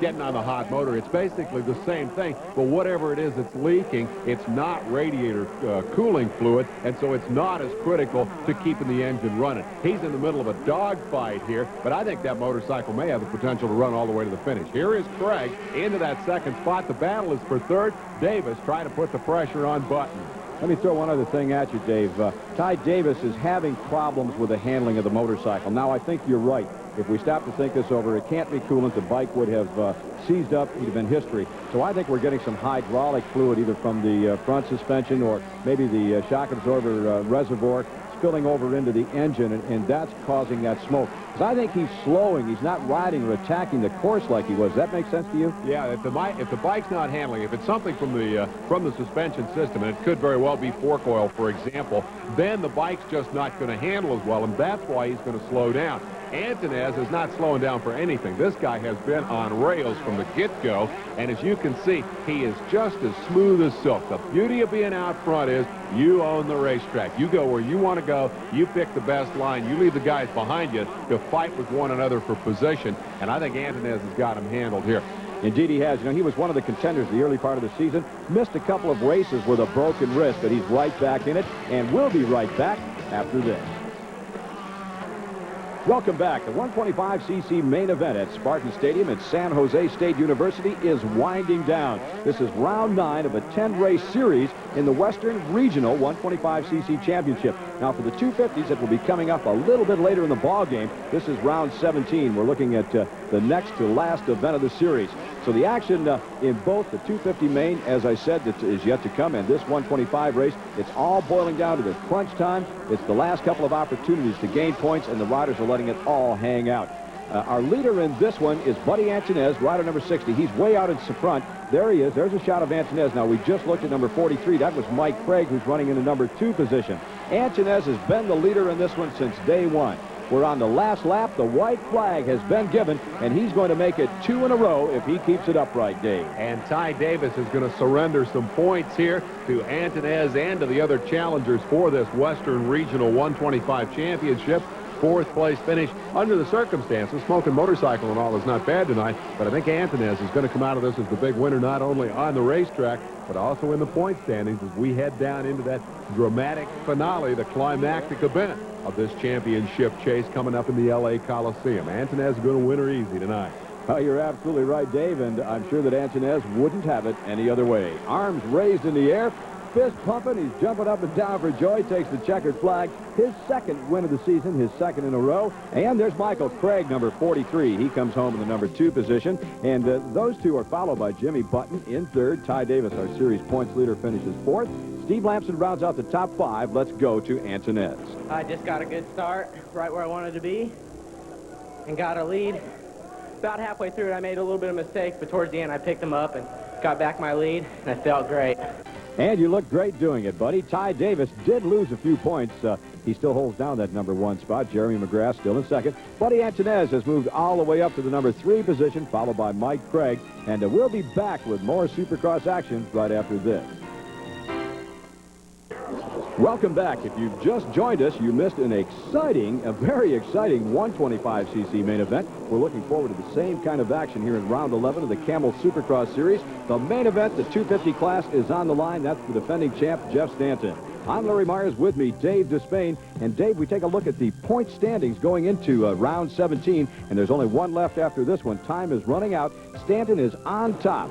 getting on the hot motor. It's basically the same thing, but whatever it is that's leaking, it's not radiator cooling fluid, and so it's not as critical to keeping the engine running. He's in the middle of a dogfight here, but I think that motorcycle may have the potential to run all the way to the finish. Here is Craig into that second spot. The battle is for third. Davis trying to put the pressure on Button. Let me throw one other thing at you, Dave. Ty Davis is having problems with the handling of the motorcycle. Now, I think you're right. If we stop to think this over, it can't be coolant. The bike would have seized up. He'd have been history. So I think we're getting some hydraulic fluid either from the front suspension or maybe the shock absorber reservoir spilling over into the engine, and that's causing that smoke. Because I think he's slowing. He's not riding or attacking the course like he was. Does that make sense to you? Yeah, if the bike's not handling, if it's something from the suspension system, and it could very well be fork oil, for example, then the bike's just not going to handle as well, and that's why he's going to slow down. Antonez is not slowing down for anything. This guy has been on rails from the get-go, and as you can see, he is just as smooth as silk. The beauty of being out front is you own the racetrack. You go where you want to go. You pick the best line. You leave the guys behind you to fight with one another for position, and I think Antonez has got him handled here. Indeed he has. You know, he was one of the contenders the early part of the season. Missed a couple of races with a broken wrist, but he's right back in it, and will be right back after this. Welcome back. The 125cc main event at Spartan Stadium at San Jose State University is winding down. This is round 9 of a 10-race series in the Western Regional 125cc Championship. Now, for the 250s, it will be coming up a little bit later in the ball game. This is round 17. We're looking at the next to last event of the series. So the action in both the 250 main, as I said, that is yet to come, and this 125 race, it's all boiling down to the crunch time. It's the last couple of opportunities to gain points, and the riders are letting it all hang out. Our leader in this one is Buddy Antonez, rider number 60. He's way out in front. There he is. There's a shot of Antonez. Now, we just looked at number 43. That was Mike Craig, who's running in the number 2 position. Antonez has been the leader in this one since day one. We're on the last lap. The white flag has been given, and he's going to make it 2 in a row if he keeps it upright, Dave. And Ty Davis is going to surrender some points here to Antonez and to the other challengers for this Western Regional 125 Championship. 4th place finish under the circumstances. Smoking motorcycle and all is not bad tonight, but I think Antonez is going to come out of this as the big winner, not only on the racetrack, but also in the point standings as we head down into that dramatic finale, the climactic event of this championship chase coming up in the L.A. Coliseum. Antonez is going to win her easy tonight. Oh, you're absolutely right, Dave, and I'm sure that Antonez wouldn't have it any other way. Arms raised in the air, fist pumping. He's jumping up and down for joy. Takes the checkered flag. His second win of the season, his second in a row. And there's Michael Craig, number 43. He comes home in the number 2 position. And those two are followed by Jimmy Button in 3rd. Ty Davis, our series points leader, finishes 4th. Steve Lamson rounds out the top 5. Let's go to Antonez. I just got a good start, right where I wanted to be, and got a lead. About halfway through it, I made a little bit of mistakes, but towards the end, I picked them up and got back my lead, and I felt great. And you look great doing it, buddy. Ty Davis did lose a few points. He still holds down that number 1 spot. Jeremy McGrath still in 2nd. Buddy Antonez has moved all the way up to the number 3 position, followed by Mike Craig. And we'll be back with more Supercross action right after this. Welcome back. If you've just joined us, you missed a very exciting 125cc main event. We're looking forward to the same kind of action here in round 11 of the Camel Supercross Series. The main event, the 250 class, is on the line. That's the defending champ, Jeff Stanton. I'm Larry Myers, with me, Dave Despain. And Dave, we take a look at the point standings going into round 17, and there's only one left after this one. Time is running out. Stanton is on top.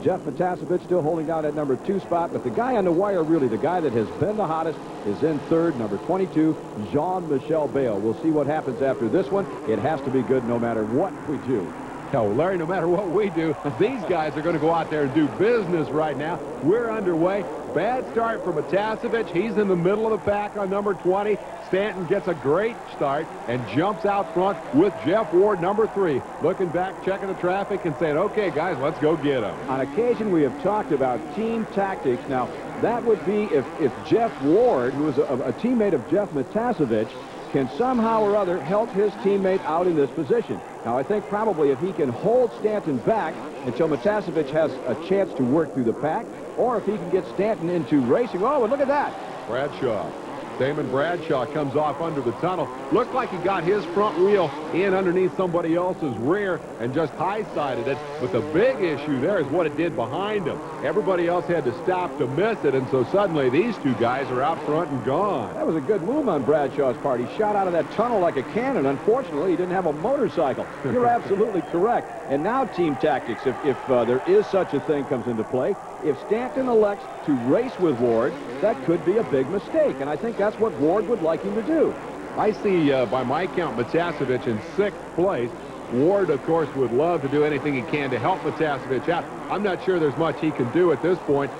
Jeff Matasevich still holding down at number 2 spot, but the guy on the wire, really the guy that has been the hottest, is in 3rd, number 22, Jean-Michel Bale. We'll see what happens after this one. It has to be good no matter what we do. Hell, Larry, no matter what we do, these guys are going to go out there and do business right now. We're underway. Bad start for Matasevich. He's in the middle of the pack on number 20. Stanton gets a great start and jumps out front with Jeff Ward, number 3. Looking back, checking the traffic, and saying, okay, guys, let's go get him. On occasion, we have talked about team tactics. Now, that would be if Jeff Ward, who is a teammate of Jeff Matasevich, can somehow or other help his teammate out in this position. Now, I think probably if he can hold Stanton back until Matasevich has a chance to work through the pack, or if he can get Stanton into racing. Oh, and look at that. Bradshaw. Damon Bradshaw comes off under the tunnel. Looked like he got his front wheel in underneath somebody else's rear and just high-sided it. But the big issue there is what it did behind him. Everybody else had to stop to miss it, and so suddenly these two guys are out front and gone. That was a good move on Bradshaw's part. He shot out of that tunnel like a cannon. Unfortunately, he didn't have a motorcycle. You're absolutely correct. And now team tactics, if there is such a thing, comes into play. If Stanton elects to race with Ward, that could be a big mistake, and I think that's what Ward would like him to do. I see, by my count, Matasevich in 6th place. Ward, of course, would love to do anything he can to help Matasevich out. I'm not sure there's much he can do at this point.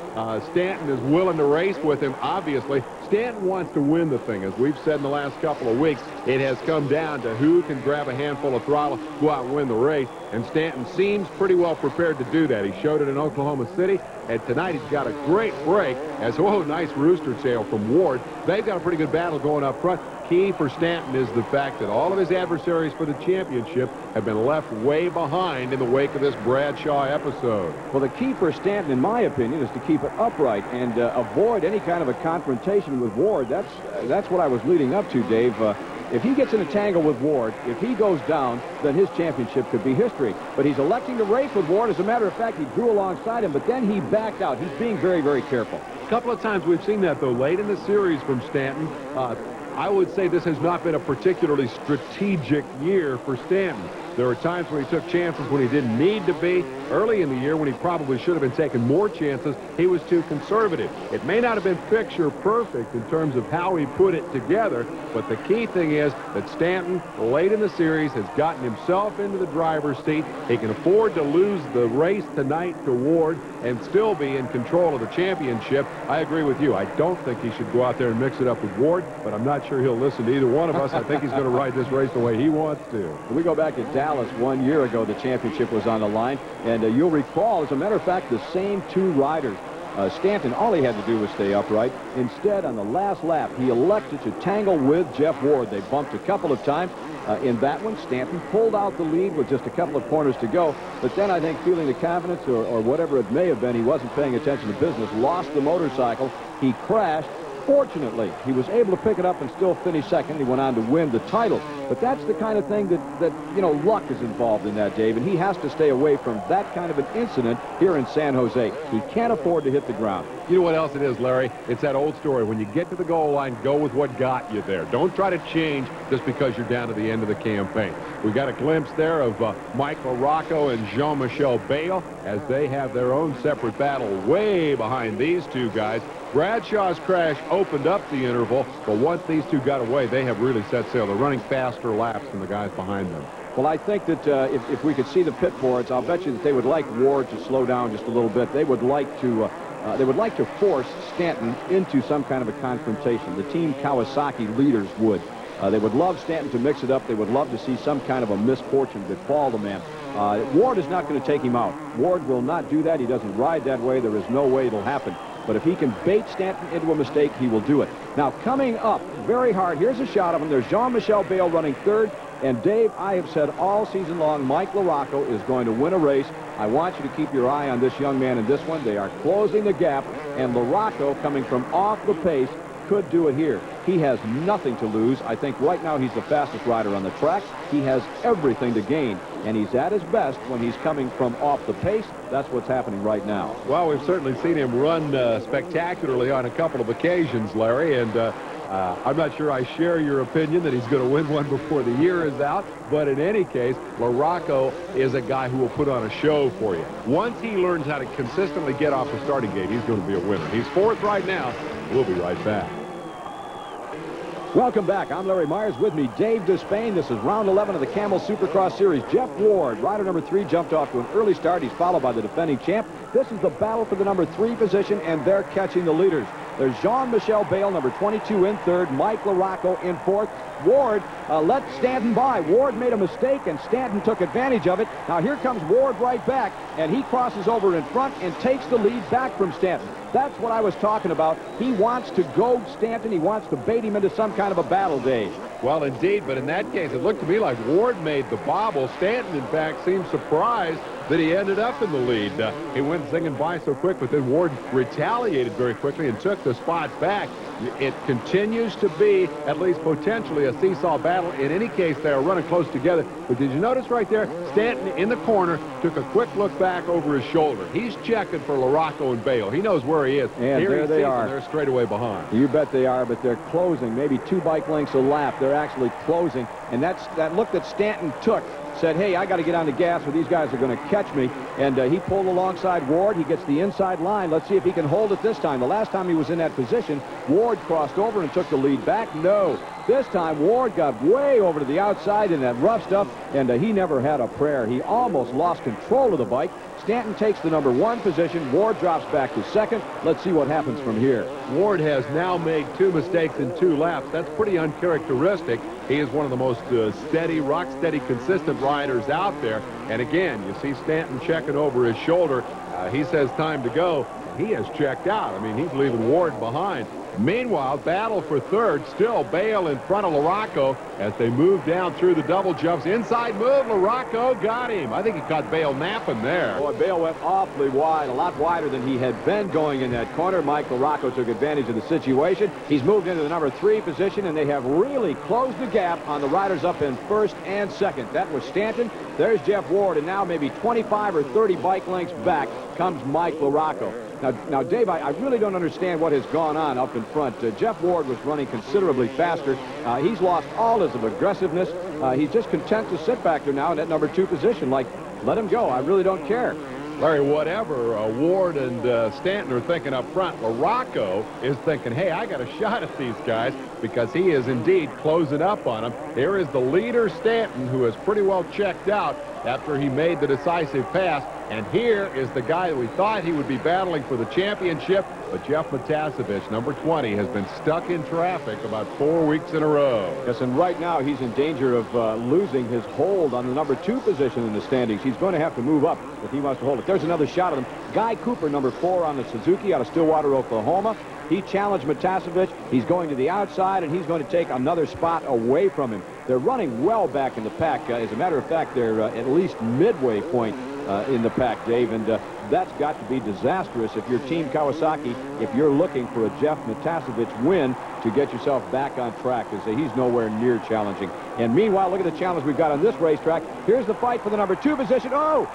Stanton is willing to race with him, obviously. Stanton wants to win the thing. As we've said in the last couple of weeks, it has come down to who can grab a handful of throttle, go out and win the race. And Stanton seems pretty well prepared to do that. He showed it in Oklahoma City, and tonight he's got a great break. As, oh, nice rooster tail from Ward. They've got a pretty good battle going up front. Key for Stanton is the fact that all of his adversaries for the championship have been left way behind in the wake of this Bradshaw episode. Well, the key for Stanton, in my opinion, is to keep it upright and avoid any kind of a confrontation with Ward. That's what I was leading up to, Dave. If he gets in a tangle with Ward, if he goes down, then his championship could be history. But he's electing to race with Ward. As a matter of fact, he drew alongside him, but then he backed out. He's being very, very careful. A couple of times we've seen that, though, late in the series from Stanton. I would say this has not been a particularly strategic year for Stanton. There were times when he took chances when he didn't need to be. Early in the year, when he probably should have been taking more chances, he was too conservative. It may not have been picture perfect in terms of how he put it together, but the key thing is that Stanton, late in the series, has gotten himself into the driver's seat. He can afford to lose the race tonight to Ward and still be in control of the championship. I agree with you. I don't think he should go out there and mix it up with Ward, but I'm not sure he'll listen to either one of us. I think he's going to ride this race the way he wants to. When we go back to Dallas 1 year ago, the championship was on the line, and you'll recall, as a matter of fact, the same two riders. Stanton, all he had to do was stay upright. Instead, on the last lap, he elected to tangle with Jeff Ward. They bumped a couple of times. In that one, Stanton pulled out the lead with just a couple of corners to go. But then I think, feeling the confidence or whatever it may have been, he wasn't paying attention to business, lost the motorcycle. He crashed. Fortunately, he was able to pick it up and still finish second. He went on to win the title. But that's the kind of thing that you know, luck is involved in that, Dave, and he has to stay away from that kind of an incident here in San Jose. He can't afford to hit the ground. You know what else it is, Larry? It's that old story. When you get to the goal line, go with what got you there. Don't try to change just because you're down to the end of the campaign. We got a glimpse there of Mike LaRocco and Jean-Michel Bale as they have their own separate battle way behind these two guys. Bradshaw's crash opened up the interval, but once these two got away, they have really set sail. They're running faster laps than the guys behind them. Well, I think that if we could see the pit boards, I'll bet you that they would like Ward to slow down just a little bit. They would like to force Stanton into some kind of a confrontation. The Team Kawasaki leaders would. They would love Stanton to mix it up. They would love to see some kind of a misfortune befall the man. Ward is not going to take him out. Ward will not do that. He doesn't ride that way. There is no way it'll happen. But if he can bait Stanton into a mistake, he will do it. Now, coming up very hard, here's a shot of him. There's Jean-Michel Bale running third. And, Dave, I have said all season long, Mike LaRocco is going to win a race. I want you to keep your eye on this young man in this one. They are closing the gap, and LaRocco, coming from off the pace, could do it here. He has nothing to lose. I think right now he's the fastest rider on the track. He has everything to gain, and he's at his best when he's coming from off the pace. That's what's happening right now. Well, we've certainly seen him run spectacularly on a couple of occasions, Larry, and I'm not sure I share your opinion that he's going to win one before the year is out, but in any case, LaRocco is a guy who will put on a show for you. Once he learns how to consistently get off the starting gate, he's going to be a winner. He's fourth right now. We'll be right back. Welcome back. I'm Larry Myers. With me, Dave Despain. This is round 11 of the Camel Supercross Series. Jeff Ward, rider number 3, jumped off to an early start. He's followed by the defending champ. This is the battle for the number 3 position, and they're catching the leaders. There's Jean-Michel Bale, number 22, in third. Mike LaRocco in fourth. Ward let Stanton by. Ward made a mistake, and Stanton took advantage of it. Now here comes Ward right back, and he crosses over in front and takes the lead back from Stanton. That's what I was talking about. He wants to goad Stanton. He wants to bait him into some kind of a battle, Dave. Well, indeed, but in that case, it looked to me like Ward made the bobble. Stanton, in fact, seemed surprised that he ended up in the lead. He went singing by so quick, but then Ward retaliated very quickly and took the spot back. It continues to be, at least potentially, a seesaw battle. In any case, they are running close together. But did you notice right there, Stanton in the corner took a quick look back over his shoulder. He's checking for LaRocco and Bale. He knows where he is. And here there they are. They're straight away behind. You bet they are, but they're closing, maybe 2 bike lengths a lap. They're actually closing, and that look that Stanton took said, hey, I got to get on the gas or these guys are going to catch me. And he pulled alongside Ward. He gets the inside line. Let's see if he can hold it this time. The last time he was in that position, Ward crossed over and took the lead back. No. This time, Ward got way over to the outside in that rough stuff, and he never had a prayer. He almost lost control of the bike. Stanton takes the number 1 position. Ward drops back to 2nd. Let's see what happens from here. Ward has now made 2 mistakes in 2 laps. That's pretty uncharacteristic. He is one of the most steady, rock-steady, consistent riders out there. And again, you see Stanton checking over his shoulder. He says time to go. He has checked out. I mean, he's leaving Ward behind. Meanwhile, battle for 3rd. Still Bale in front of LaRocco as they move down through the double jumps. Inside move, LaRocco got him. I think he caught Bale napping there. Boy, Bale went awfully wide, a lot wider than he had been going in that corner. Mike LaRocco took advantage of the situation. He's moved into the number 3 position, and they have really closed the gap on the riders up in 1st and 2nd. That was Stanton. There's Jeff Ward, and now maybe 25 or 30 bike lengths back comes Mike LaRocco. Now, Dave, I really don't understand what has gone on up in front. Jeff Ward was running considerably faster. He's lost all his aggressiveness. He's just content to sit back there now in that number 2 position. Like, let him go. I really don't care. Larry, whatever Ward and Stanton are thinking up front, LaRocco is thinking, hey, I got a shot at these guys because he is indeed closing up on them. There is the leader, Stanton, who is pretty well checked out after he made the decisive pass. And here is the guy that we thought he would be battling for the championship, but Jeff Matasevich, number 20, has been stuck in traffic about 4 weeks in a row. Yes, and right now he's in danger of losing his hold on the number 2 position in the standings. He's going to have to move up if he wants to hold it. There's another shot of him. Guy Cooper, number 4 on the Suzuki out of Stillwater, Oklahoma. He challenged Matasevich. He's going to the outside, and he's going to take another spot away from him. They're running well back in the pack. As a matter of fact, they're at least midway point in the pack, Dave, and that's got to be disastrous if you're Team Kawasaki, if you're looking for a Jeff Matasevich win to get yourself back on track, because he's nowhere near challenging. And meanwhile, look at the challenge we've got on this racetrack. Here's the fight for the number 2 position. Oh!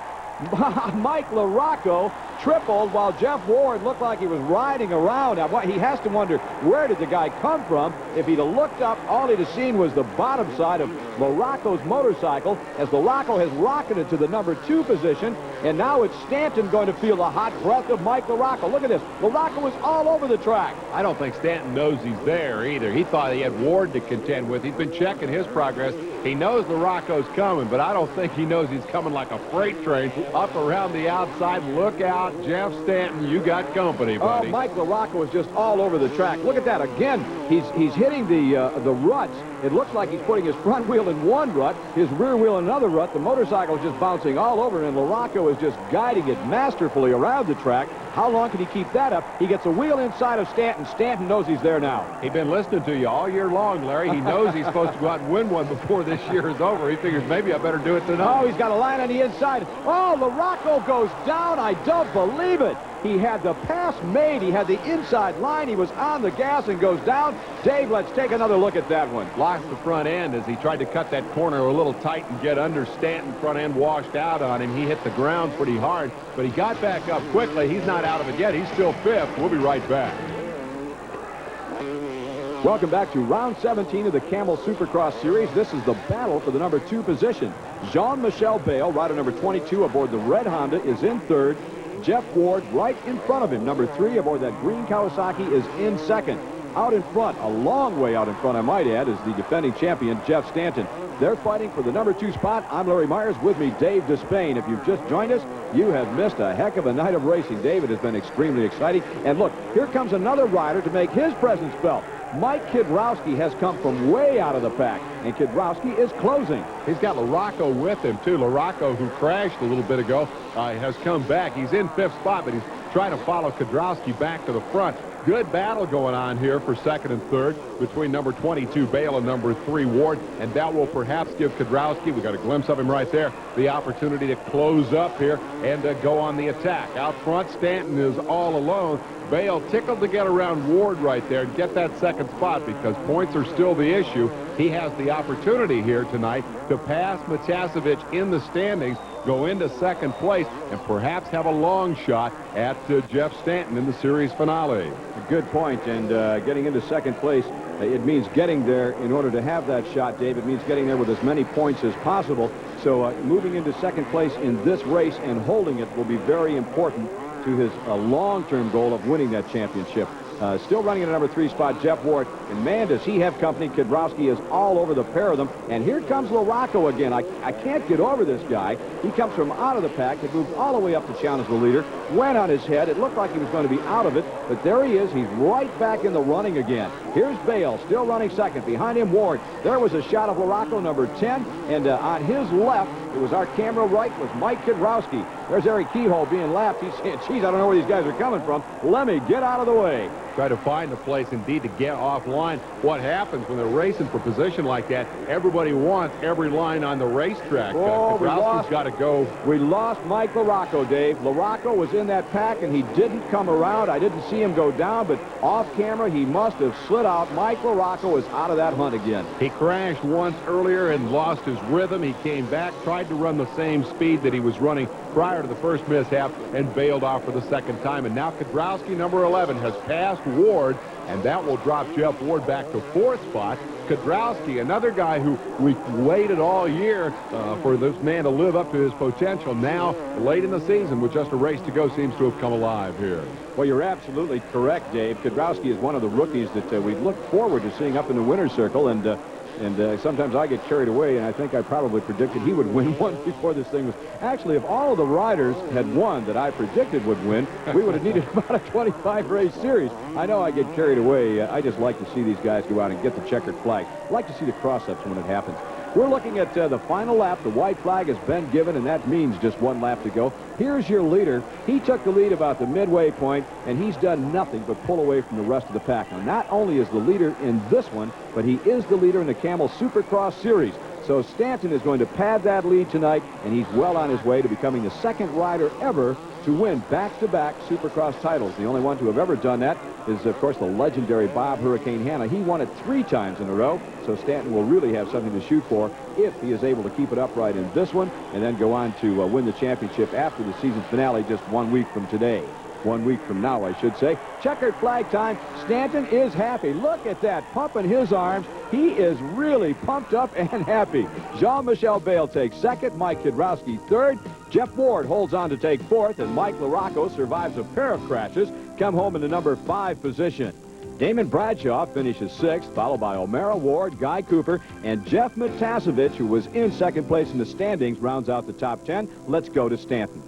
Mike LaRocco tripled while Jeff Ward looked like he was riding around. Now, he has to wonder, where did the guy come from? If he'd have looked up, all he'd have seen was the bottom side of LaRocco's motorcycle as LaRocco has rocketed to the number 2 position, and now it's Stanton going to feel the hot breath of Mike LaRocco. Look at this. LaRocco is all over the track. I don't think Stanton knows he's there either. He thought he had Ward to contend with. He's been checking his progress. He knows LaRocco's coming, but I don't think he knows he's coming like a freight train up around the outside. Look out, Jeff Stanton, you got company, buddy. Oh, Mike LaRocco is just all over the track. Look at that again. He's hitting the ruts. It looks like he's putting his front wheel in one rut, his rear wheel in another rut. The motorcycle is just bouncing all over, and LaRocco is just guiding it masterfully around the track. How long can he keep that up? He gets a wheel inside of Stanton. Stanton knows he's there now. He's been listening to you all year long, Larry. He knows he's supposed to go out and win one before this year is over. He figures maybe I better do it tonight. Oh, he's got a line on the inside. Oh, LaRocco goes down. I don't believe it. He had the pass made. He had the inside line. He was on the gas and goes down. Dave, let's take another look at that one. Lost the front end as he tried to cut that corner a little tight and get under. Stanton front end washed out on him. He hit the ground pretty hard, but he got back up quickly. He's not out of it yet. He's still 5th. We'll be right back. Welcome back to round 17 of the Camel Supercross Series. This is the battle for the number 2 position. Jean-Michel Bale, rider number 22 aboard the red Honda, is in 3rd. Jeff Ward right in front of him, number 3 aboard that green Kawasaki, is in 2nd. Out in front, a long way out in front, I might add, is the defending champion, Jeff Stanton. They're fighting for the number 2 spot. I'm Larry Myers, with me, Dave Despain. If you've just joined us, you have missed a heck of a night of racing. Dave, it has been extremely exciting. And look, here comes another rider to make his presence felt. Mike Kidrowski has come from way out of the pack, and Kidrowski is closing. He's got LaRocco with him, too. LaRocco, who crashed a little bit ago, has come back. He's in 5th spot, but he's trying to follow Kidrowski back to the front. Good battle going on here for 2nd and 3rd between number 22 Bale and number 3 Ward, and that will perhaps give Kidrowski, we got a glimpse of him right there, the opportunity to close up here and go on the attack. Out front, Stanton is all alone. Bale tickled to get around Ward right there and get that 2nd spot because points are still the issue. He has the opportunity here tonight to pass Matasevich in the standings, go into 2nd place, and perhaps have a long shot at Jeff Stanton in the series finale. A good point, and getting into 2nd place, it means getting there in order to have that shot, Dave. It means getting there with as many points as possible. So moving into 2nd place in this race and holding it will be very important to his long-term goal of winning that championship. Still running in the number 3 spot, Jeff Ward. And man, does he have company. Kidrowski is all over the pair of them. And here comes LaRocco again. I can't get over this guy. He comes from out of the pack. He moved all the way up to challenge the leader. Went on his head. It looked like he was going to be out of it. But there he is. He's right back in the running again. Here's Bale, still running 2nd. Behind him, Ward. There was a shot of LaRocco, number 10. And on his left, it was our camera right, was Mike Kidrowski. There's Eric Kehoe being lapped. He's saying, geez, I don't know where these guys are coming from. Let me get out of the way. Try to find a place, indeed, to get offline. What happens when they're racing for position like that? Everybody wants every line on the racetrack. Kidrowski's got to go. We lost Mike LaRocco, Dave. LaRocco was in that pack, and he didn't come around. I didn't see him go down, but off camera, he must have slid out. Mike LaRocco is out of that hunt again. He crashed once earlier and lost his rhythm. He came back, tried to run the same speed that he was running prior to the first mishap, and bailed off for the 2nd time. And now Kidrowski, number 11, has passed Ward, and that will drop Jeff Ward back to 4th spot. Kidrowski, another guy who we waited all year for this man to live up to his potential. Now, late in the season, with just a race to go, seems to have come alive here. Well, you're absolutely correct, Dave. Kidrowski is one of the rookies that we look forward to seeing up in the winner's circle, and sometimes I get carried away, and I think I probably predicted he would win once before this thing was. Actually, if all of the riders had won that I predicted would win, we would have needed about a 25-race series. I know I get carried away. I just like to see these guys go out and get the checkered flag. I like to see the cross-ups when it happens. We're looking at the final lap. The white flag has been given, and that means just one lap to go. Here's your leader. He took the lead about the midway point, and he's done nothing but pull away from the rest of the pack. Now, not only is the leader in this one, but he is the leader in the Camel Supercross Series. So Stanton is going to pad that lead tonight, and he's well on his way to becoming the 2nd rider ever to win back-to-back Supercross titles. The only one to have ever done that is, of course, the legendary Bob Hurricane Hanna. He won it 3 times in a row, so Stanton will really have something to shoot for if he is able to keep it upright in this one and then go on to win the championship after the season finale just 1 week from today. 1 week from now, I should say. Checkered flag time. Stanton is happy. Look at that, pumping his arms. He is really pumped up and happy. Jean-Michel Bale takes 2nd, Mike Kidrowski 3rd. Jeff Ward holds on to take 4th, and Mike LaRocco survives a pair of crashes, come home in the number 5 position. Damon Bradshaw finishes 6th, followed by O'Mara, Ward, Guy Cooper, and Jeff Matasevich, who was in 2nd place in the standings, rounds out the top 10. Let's go to Stanton.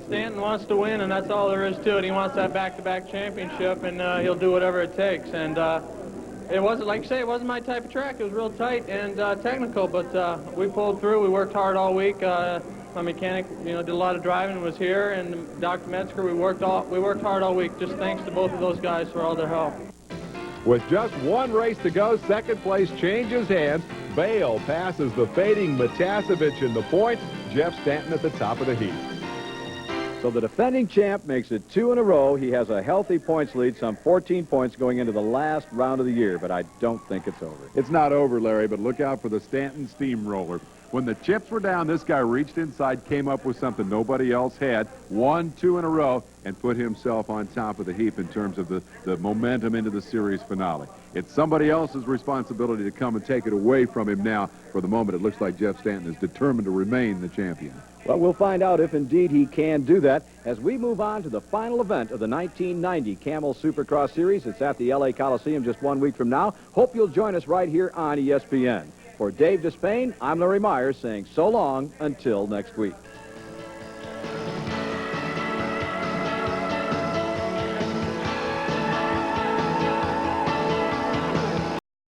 Stanton wants to win, and that's all there is to it. He wants that back-to-back championship, and he'll do whatever it takes. And it wasn't, like you say, it wasn't my type of track. It was real tight and technical, but we pulled through. We worked hard all week. My mechanic, did a lot of driving, was here, and Dr. Metzger, we worked hard all week. Just thanks to both of those guys for all their help. With just 1 race to go, 2nd place changes hands. Bale passes the fading Matasevich in the points. Jeff Stanton at the top of the heap. So the defending champ makes it 2 in a row. He has a healthy points lead, some 14 points going into the last round of the year, but I don't think it's over. It's not over, Larry, but look out for the Stanton steamroller. When the chips were down, this guy reached inside, came up with something nobody else had, won 2 in a row, and put himself on top of the heap in terms of the momentum into the series finale. It's somebody else's responsibility to come and take it away from him now. For the moment, it looks like Jeff Stanton is determined to remain the champion. Well, we'll find out if indeed he can do that as we move on to the final event of the 1990 Camel Supercross Series. It's at the L.A. Coliseum just 1 week from now. Hope you'll join us right here on ESPN. For Dave Despain, I'm Larry Myers saying so long until next week.